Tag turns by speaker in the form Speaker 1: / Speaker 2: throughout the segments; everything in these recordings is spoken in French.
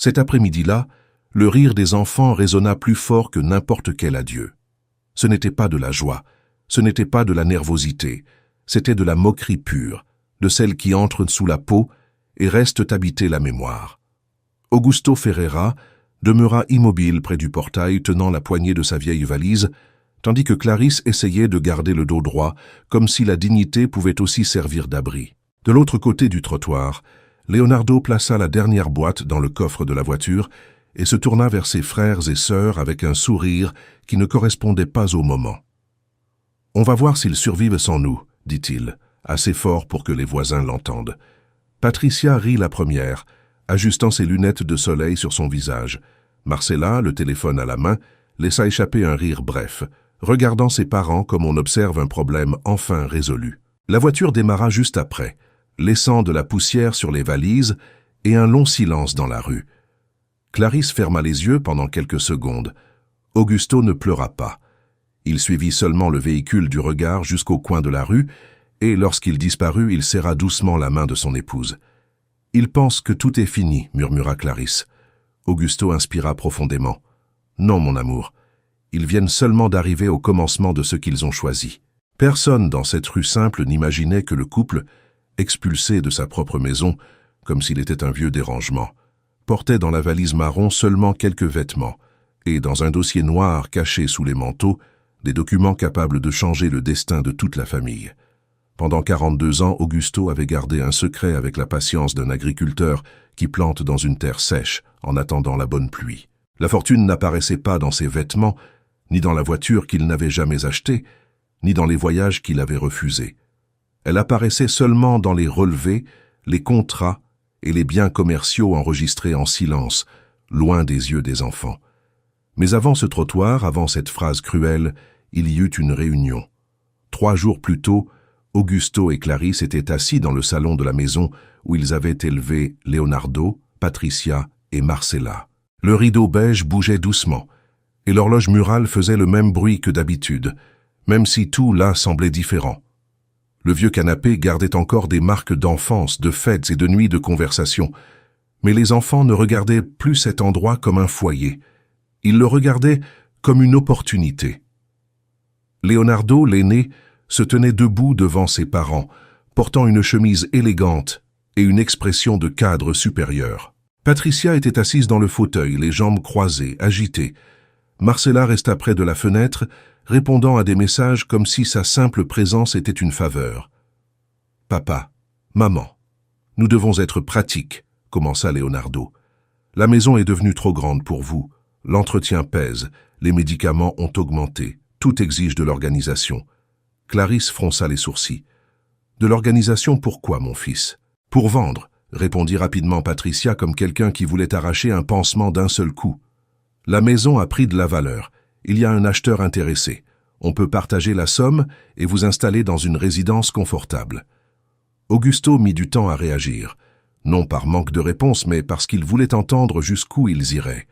Speaker 1: Cet après-midi-là, le rire des enfants résonna plus fort que n'importe quel adieu. Ce n'était pas de la joie, ce n'était pas de la nervosité, c'était de la moquerie pure, de celle qui entre sous la peau et reste habiter la mémoire. Augusto Ferreira demeura immobile près du portail tenant la poignée de sa vieille valise, tandis que Clarisse essayait de garder le dos droit, comme si la dignité pouvait aussi servir d'abri. De l'autre côté du trottoir, Leonardo plaça la dernière boîte dans le coffre de la voiture et se tourna vers ses frères et sœurs avec un sourire qui ne correspondait pas au moment. « On va voir s'ils survivent sans nous, » dit-il, assez fort pour que les voisins l'entendent. Patricia rit la première, ajustant ses lunettes de soleil sur son visage. Marcella, le téléphone à la main, laissa échapper un rire bref, regardant ses parents comme on observe un problème enfin résolu. La voiture démarra juste après, laissant de la poussière sur les valises et un long silence dans la rue. Clarisse ferma les yeux pendant quelques secondes. Augusto ne pleura pas. Il suivit seulement le véhicule du regard jusqu'au coin de la rue, et lorsqu'il disparut, il serra doucement la main de son épouse. « Il pense que tout est fini », murmura Clarisse. Augusto inspira profondément. « Non, mon amour. Ils viennent seulement d'arriver au commencement de ce qu'ils ont choisi. » Personne dans cette rue simple n'imaginait que le couple, expulsé de sa propre maison, comme s'il était un vieux dérangement, portait dans la valise marron seulement quelques vêtements, et dans un dossier noir caché sous les manteaux, des documents capables de changer le destin de toute la famille. Pendant 42 ans, Augusto avait gardé un secret avec la patience d'un agriculteur qui plante dans une terre sèche en attendant la bonne pluie. La fortune n'apparaissait pas dans ses vêtements, ni dans la voiture qu'il n'avait jamais achetée, ni dans les voyages qu'il avait refusés. Elle apparaissait seulement dans les relevés, les contrats et les biens commerciaux enregistrés en silence, loin des yeux des enfants. Mais avant ce trottoir, avant cette phrase cruelle, il y eut une réunion. 3 jours plus tôt, Augusto et Clarisse étaient assis dans le salon de la maison où ils avaient élevé Leonardo, Patricia et Marcella. Le rideau beige bougeait doucement, et l'horloge murale faisait le même bruit que d'habitude, même si tout là semblait différent. Le vieux canapé gardait encore des marques d'enfance, de fêtes et de nuits de conversation, mais les enfants ne regardaient plus cet endroit comme un foyer. Ils le regardaient comme une opportunité. Leonardo, l'aîné, se tenait debout devant ses parents, portant une chemise élégante et une expression de cadre supérieur. Patricia était assise dans le fauteuil, les jambes croisées, agitée. Marcella resta près de la fenêtre, répondant à des messages comme si sa simple présence était une faveur. « Papa, maman, nous devons être pratiques, » commença Leonardo. « La maison est devenue trop grande pour vous. L'entretien pèse, les médicaments ont augmenté, tout exige de l'organisation. » Clarisse fronça les sourcils. « De l'organisation pourquoi, mon fils ? » « Pour vendre, » répondit rapidement Patricia comme quelqu'un qui voulait arracher un pansement d'un seul coup. « La maison a pris de la valeur. Il y a un acheteur intéressé. On peut partager la somme et vous installer dans une résidence confortable. » Augusto mit du temps à réagir, non par manque de réponse, mais parce qu'il voulait entendre jusqu'où ils iraient.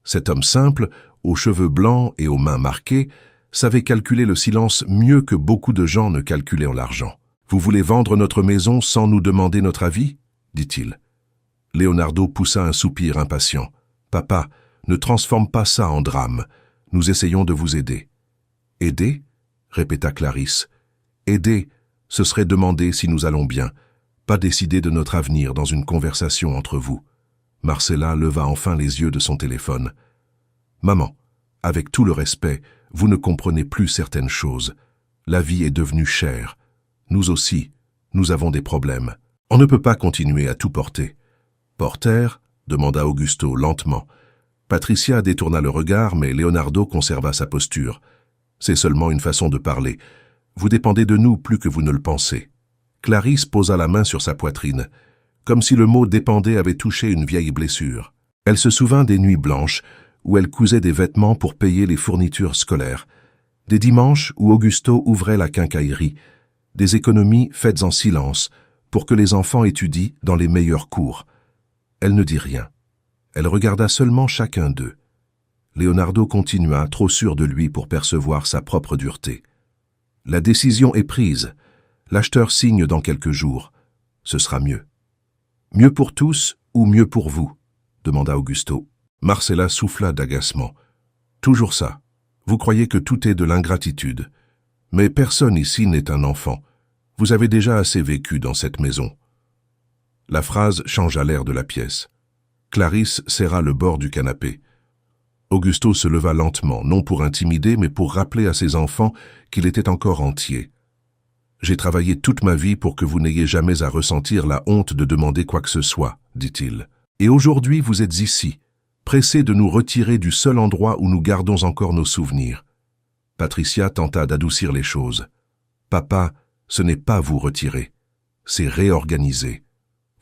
Speaker 1: Cet homme simple, aux cheveux blancs et aux mains marquées, savait calculer le silence mieux que beaucoup de gens ne calculaient l'argent. « Vous voulez vendre notre maison sans nous demander notre avis ?» dit-il. Leonardo poussa un soupir impatient. « Papa, ne transforme pas ça en drame. Nous essayons de vous aider. »« Aider ?» répéta Clarisse. « Aider, ce serait demander si nous allons bien, pas décider de notre avenir dans une conversation entre vous. » Marcella leva enfin les yeux de son téléphone. « Maman, avec tout le respect, vous ne comprenez plus certaines choses. La vie est devenue chère. Nous aussi, nous avons des problèmes. On ne peut pas continuer à tout porter. »« Porter ?» demanda Augusto lentement. Patricia détourna le regard, mais Leonardo conserva sa posture. « C'est seulement une façon de parler. Vous dépendez de nous plus que vous ne le pensez. » Clarisse posa la main sur sa poitrine, comme si le mot « dépendait » avait touché une vieille blessure. Elle se souvint des nuits blanches, où elle cousait des vêtements pour payer les fournitures scolaires, des dimanches où Augusto ouvrait la quincaillerie, des économies faites en silence pour que les enfants étudient dans les meilleurs cours. Elle ne dit rien. Elle regarda seulement chacun d'eux. Leonardo continua, trop sûr de lui pour percevoir sa propre dureté. « La décision est prise. L'acheteur signe dans quelques jours. Ce sera mieux. »« Mieux pour tous ou mieux pour vous ?» demanda Augusto. Marcella souffla d'agacement. Toujours ça. Vous croyez que tout est de l'ingratitude. Mais personne ici n'est un enfant. Vous avez déjà assez vécu dans cette maison. La phrase changea l'air de la pièce. Clarisse serra le bord du canapé. Augusto se leva lentement, non pour intimider, mais pour rappeler à ses enfants qu'il était encore entier. « J'ai travaillé toute ma vie pour que vous n'ayez jamais à ressentir la honte de demander quoi que ce soit, dit-il. Et aujourd'hui vous êtes ici, pressés de nous retirer du seul endroit où nous gardons encore nos souvenirs. » Patricia tenta d'adoucir les choses. « Papa, ce n'est pas vous retirer, c'est réorganiser.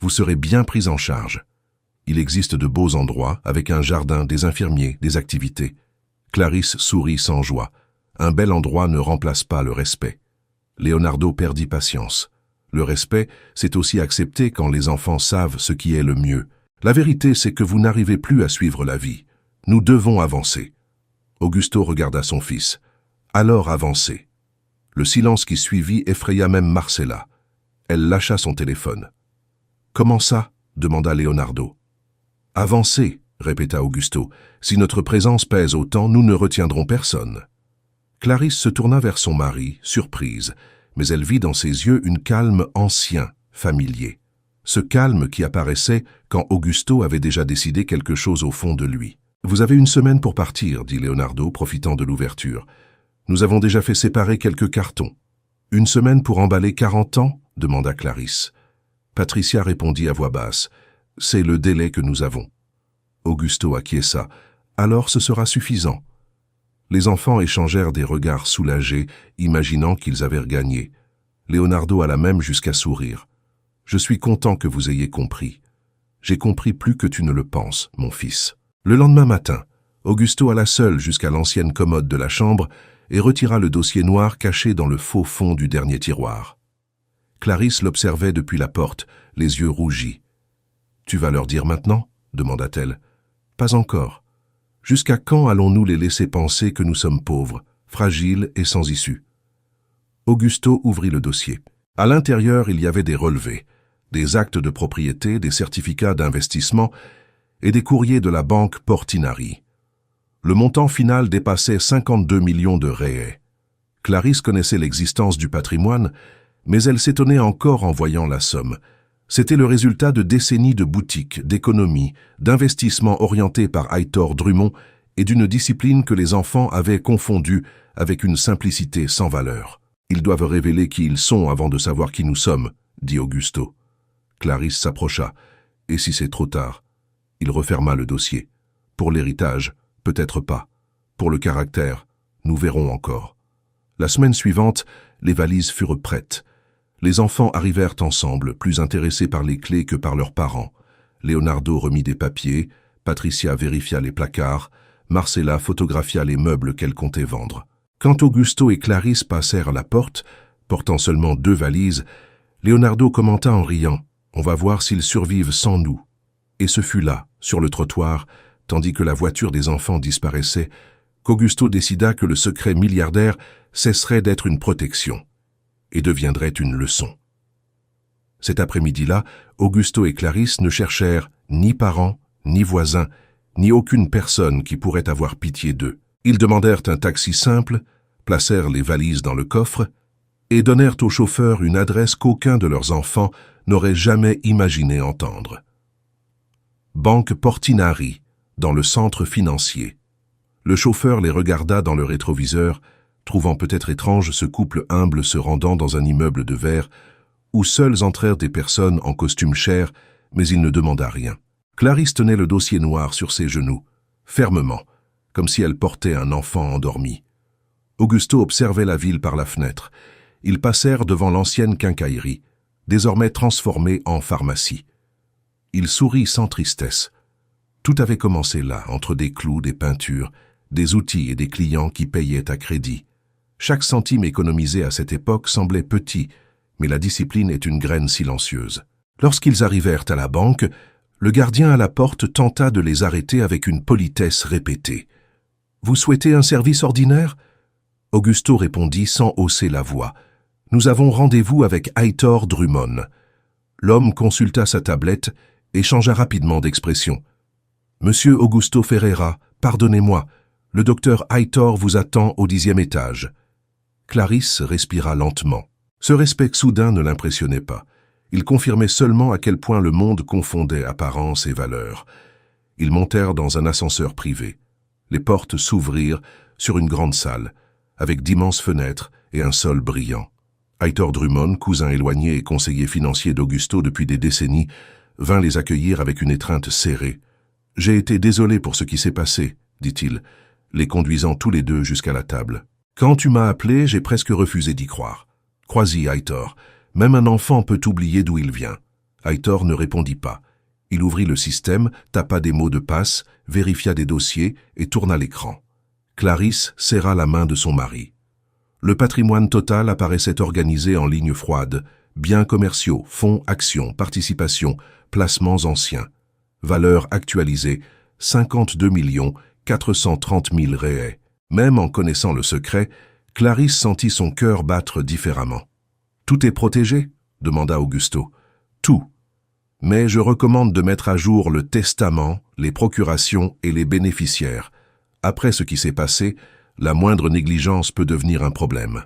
Speaker 1: Vous serez bien pris en charge. Il existe de beaux endroits, avec un jardin, des infirmiers, des activités. » Clarisse sourit sans joie. Un bel endroit ne remplace pas le respect. Leonardo perdit patience. Le respect, c'est aussi accepter quand les enfants savent ce qui est le mieux. La vérité, c'est que vous n'arrivez plus à suivre la vie. Nous devons avancer. Augusto regarda son fils. Alors avancez. Le silence qui suivit effraya même Marcella. Elle lâcha son téléphone. « Comment ça ?» demanda Leonardo. « Avancez, » répéta Augusto. « Si notre présence pèse autant, nous ne retiendrons personne. » Clarisse se tourna vers son mari, surprise, mais elle vit dans ses yeux une calme ancien, familier. Ce calme qui apparaissait quand Augusto avait déjà décidé quelque chose au fond de lui. « Vous avez une semaine pour partir, » dit Leonardo, profitant de l'ouverture. « Nous avons déjà fait séparer quelques cartons. »« Une semaine pour emballer 40 ans ?» demanda Clarisse. Patricia répondit à voix basse. « C'est le délai que nous avons. » Augusto acquiesça. « Alors ce sera suffisant. » Les enfants échangèrent des regards soulagés, imaginant qu'ils avaient gagné. Leonardo alla même jusqu'à sourire. « Je suis content que vous ayez compris. J'ai compris plus que tu ne le penses, mon fils. » Le lendemain matin, Augusto alla seul jusqu'à l'ancienne commode de la chambre et retira le dossier noir caché dans le faux fond du dernier tiroir. Clarisse l'observait depuis la porte, les yeux rougis. « Tu vas leur dire maintenant ?» demanda-t-elle. « Pas encore. Jusqu'à quand allons-nous les laisser penser que nous sommes pauvres, fragiles et sans issue ?» Augusto ouvrit le dossier. À l'intérieur, il y avait des relevés, des actes de propriété, des certificats d'investissement et des courriers de la banque Portinari. Le montant final dépassait 52 millions de réais. Clarisse connaissait l'existence du patrimoine, mais elle s'étonnait encore en voyant la somme. C'était le résultat de décennies de boutiques, d'économies, d'investissements orientés par Heitor Drummond et d'une discipline que les enfants avaient confondue avec une simplicité sans valeur. « Ils doivent révéler qui ils sont avant de savoir qui nous sommes, » dit Augusto. Clarisse s'approcha. « Et si c'est trop tard ?» Il referma le dossier. « Pour l'héritage, peut-être pas. Pour le caractère, nous verrons encore. » La semaine suivante, les valises furent prêtes. Les enfants arrivèrent ensemble, plus intéressés par les clés que par leurs parents. Leonardo remit des papiers, Patricia vérifia les placards, Marcella photographia les meubles qu'elle comptait vendre. Quand Augusto et Clarisse passèrent à la porte, portant seulement 2 valises, Leonardo commenta en riant « On va voir s'ils survivent sans nous. » Et ce fut là, sur le trottoir, tandis que la voiture des enfants disparaissait, qu'Augusto décida que le secret milliardaire cesserait d'être une protection et deviendrait une leçon. Cet après-midi-là, Augusto et Clarisse ne cherchèrent ni parents, ni voisins, ni aucune personne qui pourrait avoir pitié d'eux. Ils demandèrent un taxi simple, placèrent les valises dans le coffre et donnèrent au chauffeur une adresse qu'aucun de leurs enfants n'aurait jamais imaginé entendre. Banque Portinari, dans le centre financier. Le chauffeur les regarda dans le rétroviseur, trouvant peut-être étrange ce couple humble se rendant dans un immeuble de verre où seuls entrèrent des personnes en costume cher, mais il ne demanda rien. Clarisse tenait le dossier noir sur ses genoux, fermement, comme si elle portait un enfant endormi. Augusto observait la ville par la fenêtre. Ils passèrent devant l'ancienne quincaillerie, désormais transformée en pharmacie. Il sourit sans tristesse. Tout avait commencé là, entre des clous, des peintures, des outils et des clients qui payaient à crédit. Chaque centime économisé à cette époque semblait petit, mais la discipline est une graine silencieuse. Lorsqu'ils arrivèrent à la banque, le gardien à la porte tenta de les arrêter avec une politesse répétée. « Vous souhaitez un service ordinaire ?» Augusto répondit sans hausser la voix. « Nous avons rendez-vous avec Heitor Drummond. » L'homme consulta sa tablette et changea rapidement d'expression. Monsieur Augusto Ferreira, pardonnez-moi, le docteur Aitor vous attend au 10e étage. Clarisse respira lentement. Ce respect soudain ne l'impressionnait pas. Il confirmait seulement à quel point le monde confondait apparence et valeur. Ils montèrent dans un ascenseur privé. Les portes s'ouvrirent sur une grande salle, avec d'immenses fenêtres et un sol brillant. Aitor Drummond, cousin éloigné et conseiller financier d'Augusto depuis des décennies, vint les accueillir avec une étreinte serrée. « J'ai été désolé pour ce qui s'est passé, » dit-il, les conduisant tous les deux jusqu'à la table. « Quand tu m'as appelé, j'ai presque refusé d'y croire. Crois-y, Aitor, même un enfant peut oublier d'où il vient. » Aitor ne répondit pas. Il ouvrit le système, tapa des mots de passe, vérifia des dossiers et tourna l'écran. Clarisse serra la main de son mari. Le patrimoine total apparaissait organisé en lignes froides. Biens commerciaux, fonds, actions, participations, placements anciens. Valeur actualisée, 52 430 000 réais. Même en connaissant le secret, Clarisse sentit son cœur battre différemment. « Tout est protégé ?» demanda Augusto. « Tout. Mais je recommande de mettre à jour le testament, les procurations et les bénéficiaires. Après ce qui s'est passé, la moindre négligence peut devenir un problème. »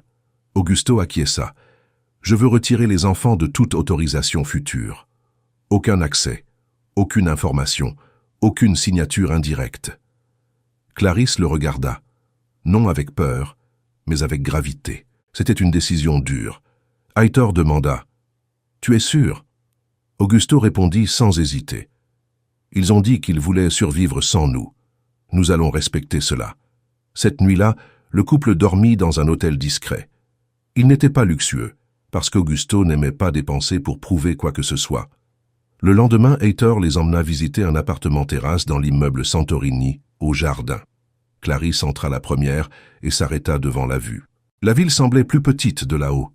Speaker 1: Augusto acquiesça. « Je veux retirer les enfants de toute autorisation future. Aucun accès, aucune information, aucune signature indirecte. » Clarisse le regarda, non avec peur, mais avec gravité. C'était une décision dure. Aitor demanda « Tu es sûr ?» Augusto répondit sans hésiter. « Ils ont dit qu'ils voulaient survivre sans nous. Nous allons respecter cela. » Cette nuit-là, le couple dormit dans un hôtel discret. Il n'était pas luxueux, parce qu'Augusto n'aimait pas dépenser pour prouver quoi que ce soit. Le lendemain, Aitor les emmena visiter un appartement-terrasse dans l'immeuble Santorini, au jardin. Clarisse entra la première et s'arrêta devant la vue. La ville semblait plus petite de là-haut.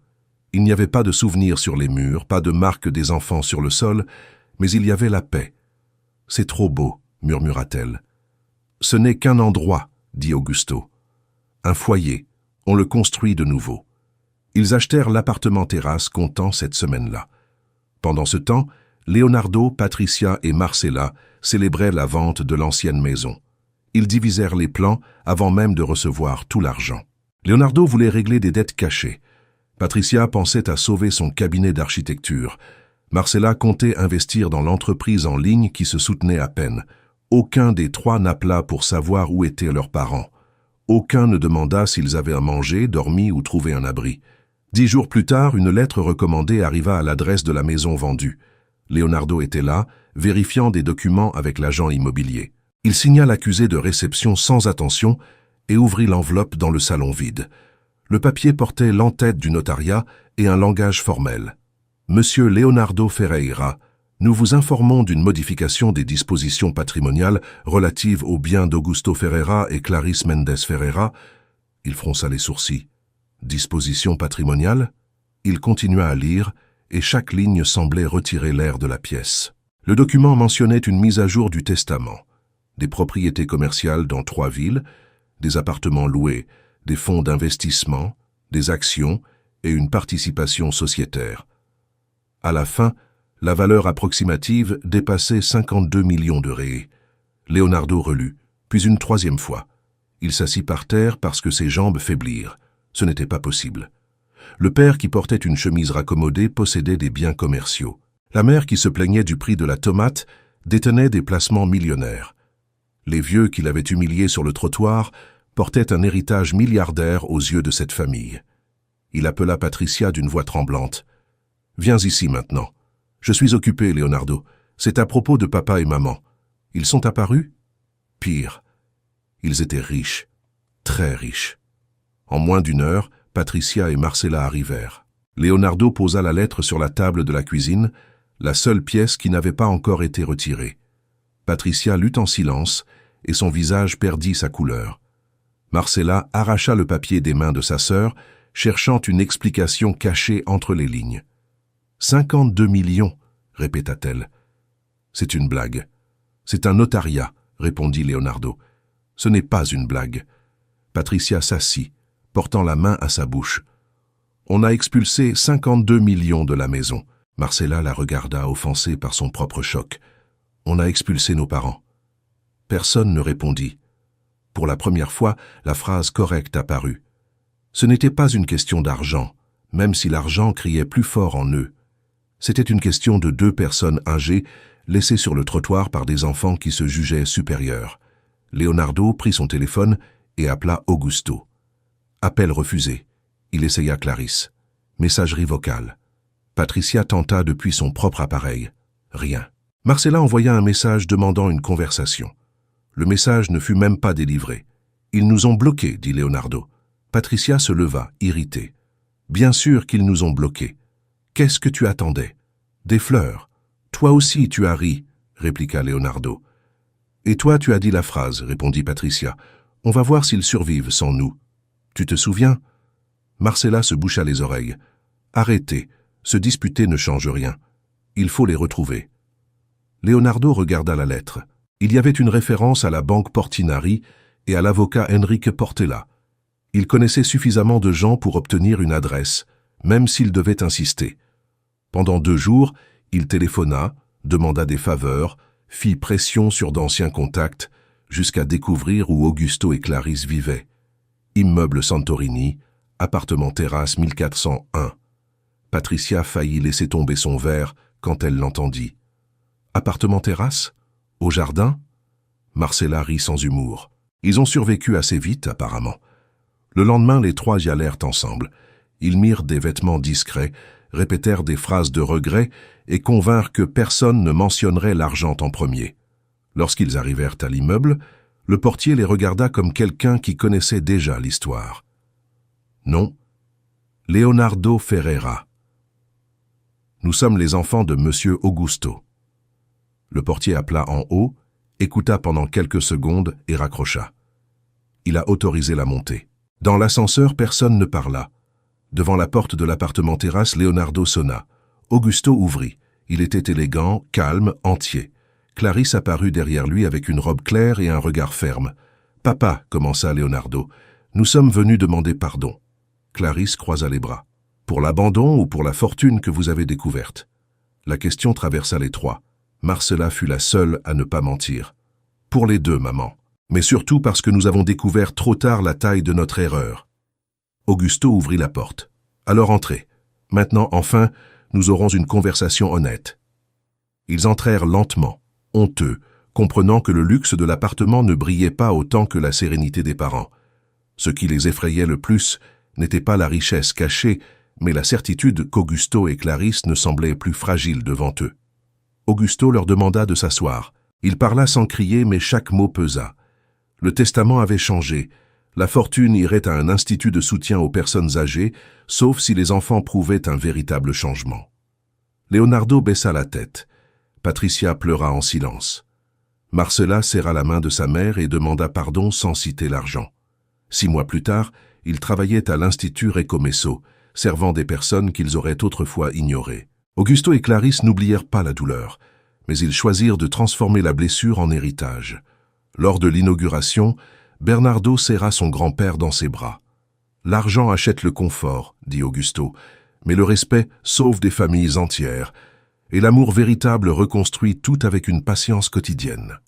Speaker 1: Il n'y avait pas de souvenirs sur les murs, pas de marques des enfants sur le sol, mais il y avait la paix. « C'est trop beau », murmura-t-elle. « Ce n'est qu'un endroit, » dit Augusto. « Un foyer, on le construit de nouveau. » Ils achetèrent l'appartement-terrasse comptant cette semaine-là. Pendant ce temps, Leonardo, Patricia et Marcella célébraient la vente de l'ancienne maison. Ils divisèrent les plans avant même de recevoir tout l'argent. Leonardo voulait régler des dettes cachées. Patricia pensait à sauver son cabinet d'architecture. Marcella comptait investir dans l'entreprise en ligne qui se soutenait à peine. Aucun des trois n'appela pour savoir où étaient leurs parents. Aucun ne demanda s'ils avaient à manger, dormi ou trouvé un abri. 10 jours plus tard, une lettre recommandée arriva à l'adresse de la maison vendue. Leonardo était là, vérifiant des documents avec l'agent immobilier. Il signa l'accusé de réception sans attention et ouvrit l'enveloppe dans le salon vide. Le papier portait l'entête du notariat et un langage formel. « Monsieur Leonardo Ferreira, nous vous informons d'une modification des dispositions patrimoniales relatives aux biens d'Augusto Ferreira et Clarisse Mendes Ferreira. » Il fronça les sourcils. « Dispositions patrimoniales ?» Il continua à lire, et chaque ligne semblait retirer l'air de la pièce. Le document mentionnait une mise à jour du testament, des propriétés commerciales dans 3 villes, des appartements loués, des fonds d'investissement, des actions et une participation sociétaire. À la fin, la valeur approximative dépassait 52 millions de réais. Leonardo relut, puis une 3e fois. Il s'assit par terre parce que ses jambes faiblirent. Ce n'était pas possible. Le père qui portait une chemise raccommodée possédait des biens commerciaux. La mère qui se plaignait du prix de la tomate détenait des placements millionnaires. Les vieux qui l'avaient humilié sur le trottoir portaient un héritage milliardaire aux yeux de cette famille. Il appela Patricia d'une voix tremblante. « Viens ici maintenant. Je suis occupé, Leonardo. C'est à propos de papa et maman. Ils sont apparus ? » Pire. Ils étaient riches, très riches. En moins d'1 heure, Patricia et Marcella arrivèrent. Leonardo posa la lettre sur la table de la cuisine, la seule pièce qui n'avait pas encore été retirée. Patricia lut en silence et son visage perdit sa couleur. Marcella arracha le papier des mains de sa sœur, cherchant une explication cachée entre les lignes. « 52 millions, répéta-t-elle. « C'est une blague. C'est un notariat, répondit Leonardo. « Ce n'est pas une blague. » Patricia s'assit, portant la main à sa bouche. « On a expulsé 52 millions de la maison. » Marcella la regarda offensée par son propre choc. « On a expulsé nos parents. Personne ne répondit. Pour la première fois, la phrase correcte apparut. Ce n'était pas une question d'argent, même si l'argent criait plus fort en eux. C'était une question de 2 personnes âgées, laissées sur le trottoir par des enfants qui se jugeaient supérieurs. Leonardo prit son téléphone et appela Augusto. Appel refusé. Il essaya Clarisse. Messagerie vocale. Patricia tenta depuis son propre appareil. Rien. Marcella envoya un message demandant une conversation. Le message ne fut même pas délivré. « Ils nous ont bloqués », dit Leonardo. Patricia se leva, irritée. « Bien sûr qu'ils nous ont bloqués. Qu'est-ce que tu attendais? Des fleurs. Toi aussi tu as ri, » répliqua Leonardo. « Et toi tu as dit la phrase, » répondit Patricia. « On va voir s'ils survivent sans nous. Tu te souviens ?» Marcella se boucha les oreilles. « Arrêtez, se disputer ne change rien. Il faut les retrouver. » Leonardo regarda la lettre. Il y avait une référence à la banque Portinari et à l'avocat Enrique Portela. Il connaissait suffisamment de gens pour obtenir une adresse, même s'il devait insister. Pendant 2 jours, il téléphona, demanda des faveurs, fit pression sur d'anciens contacts, jusqu'à découvrir où Augusto et Clarisse vivaient. Immeuble Santorini, appartement terrasse 1401. Patricia faillit laisser tomber son verre quand elle l'entendit. Appartement terrasse? Au jardin? Marcella rit sans humour. Ils ont survécu assez vite, apparemment. Le lendemain, les 3 y allèrent ensemble. Ils mirent des vêtements discrets, répétèrent des phrases de regret et convinrent que personne ne mentionnerait l'argent en premier. Lorsqu'ils arrivèrent à l'immeuble, le portier les regarda comme quelqu'un qui connaissait déjà l'histoire. Non, Leonardo Ferreira. Nous sommes les enfants de Monsieur Augusto. Le portier appela en haut, écouta pendant quelques secondes et raccrocha. Il a autorisé la montée. Dans l'ascenseur, personne ne parla. Devant la porte de l'appartement terrasse, Leonardo sonna. Augusto ouvrit. Il était élégant, calme, entier. Clarisse apparut derrière lui avec une robe claire et un regard ferme. « Papa », commença Leonardo, « nous sommes venus demander pardon. » Clarisse croisa les bras. « Pour l'abandon ou pour la fortune que vous avez découverte ?» La question traversa les 3. Marcella fut la seule à ne pas mentir. « Pour les 2, maman. Mais surtout parce que nous avons découvert trop tard la taille de notre erreur. » Augusto ouvrit la porte. « Alors entrez. Maintenant, enfin, nous aurons une conversation honnête. » Ils entrèrent lentement, honteux, comprenant que le luxe de l'appartement ne brillait pas autant que la sérénité des parents. Ce qui les effrayait le plus n'était pas la richesse cachée, mais la certitude qu'Augusto et Clarisse ne semblaient plus fragiles devant eux. Augusto leur demanda de s'asseoir. Il parla sans crier, mais chaque mot pesa. Le testament avait changé. La fortune irait à un institut de soutien aux personnes âgées, sauf si les enfants prouvaient un véritable changement. Leonardo baissa la tête. Patricia pleura en silence. Marcella serra la main de sa mère et demanda pardon sans citer l'argent. 6 mois plus tard, ils travaillaient à l'Institut Recomesso, servant des personnes qu'ils auraient autrefois ignorées. Augusto et Clarisse n'oublièrent pas la douleur, mais ils choisirent de transformer la blessure en héritage. Lors de l'inauguration, Bernardo serra son grand-père dans ses bras. « L'argent achète le confort, » dit Augusto, « mais le respect sauve des familles entières, et l'amour véritable reconstruit tout avec une patience quotidienne. »